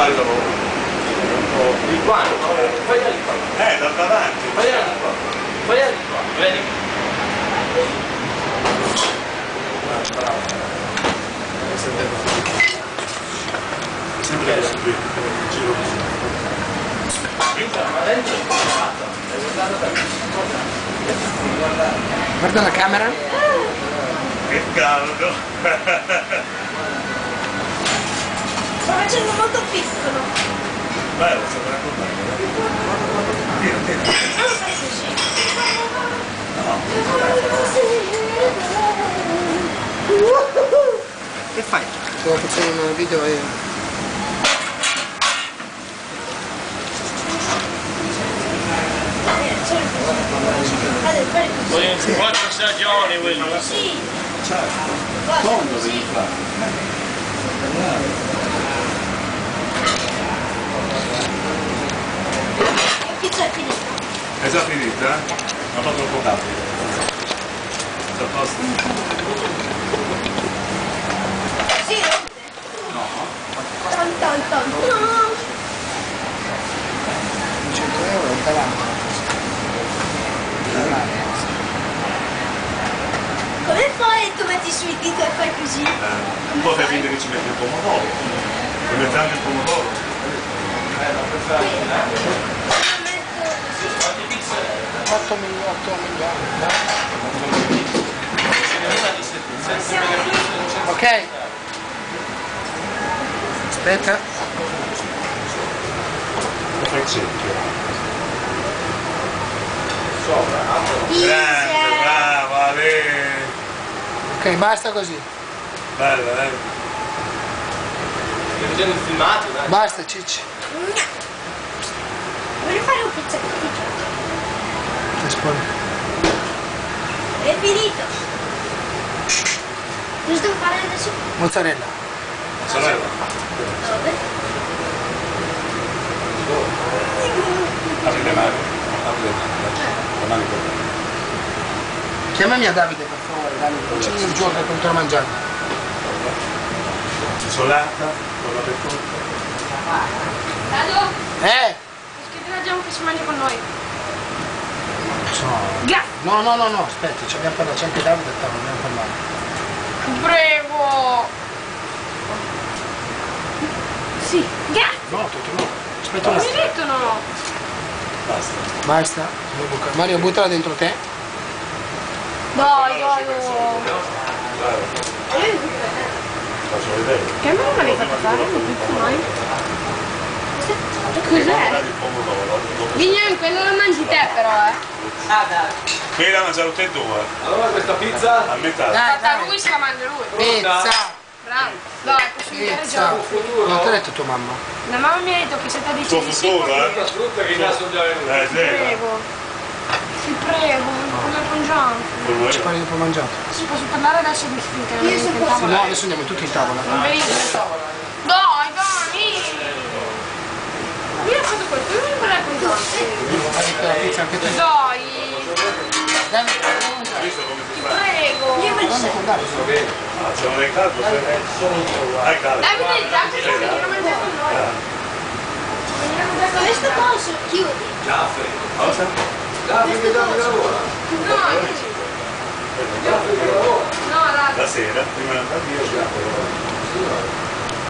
fare il lavoro. Di qua, fai da qua. Da davanti. Fai da qua. Fai da qua. Vedi? Sempre così, il giro così. Ma dentro è fatto. Hai guardato da Guarda la camera. Che caldo! Sto facendo molto piccolo. Bello, sto raccontando. Tira. Non lo fai così. Che fai? Devo fare un video io. Quattro stagioni quello. Sì. Tondo devi fare. La pizza è finita. È già finita? Ma fa troppo tardi. Sta a posto? Sì. No. Tan. 100 euro è davanti. Come fai tu metti sul dito e fai così? Poi fai finta che ci metti il pomodoro. Ci metti anche il pomodoro. Lo metto così. 8 miliardi. Ok. Aspetta. Lo fai il cerchio. Pizza. Bravo, Ale. Ok, basta così. Bello, Stai vedendo il filmato, dai. Basta, Cicci. Voglio fare un pizzettino. È finito. Cosa devo fare adesso? Mozzarella. Sorella. Dove? Apri le mani. Apri le mani. Chiamami a Davide per favore, Davide. C'è il giorno che non te l'ho mangiato. Isolata, con la pecorca. Vado? Che Scriviamo che si mangia con noi. No, aspetta, ci abbiamo parlato, c'è anche Davide a tavola, abbiamo parlato. Prego. Sì. No, tutto no. Aspetta un Mi attimo. hai detto no? Basta. Basta. Mario, buttala dentro te. Dai. Faccio vedere. Che a me non me l'hai fatto fare, non più mai. Cos'è? Il pomodoro. Vignone, quello lo mangi te però, Ah, dai. Qui l'ha mangiato te e due. Allora questa pizza? A metà. Dai. Lui se la mangia lui. Pizza. Bravo. Dai, posso dire Pizza. già. Non ti ha detto tua mamma? La mamma mi ha detto che se ti ha Il tuo deciso di sì, futuro, La frutta che già sono già venuti. ti prego. Ti prego, come mangiamo. Ci parli dopo mangiato. Si posso parlare adesso finché non venite in tavola? No, adesso andiamo tutti in tavola. Non venite in tavola. Dai. Io ho fatto questo, io voglio parlare con te. Devo fare la pizza anche te. Dai. Davide, Hai visto come si Ti fa? prego. guarda con Davide. Ah, c'è un caldo. Dai, caldo. Davide, dai, che non mangiare con noi. Questo posso, chiudi. Giaffe. Cosa? Giaffe che già lavora. No, Giaffe che lavora. no, la La sera, prima di andare via,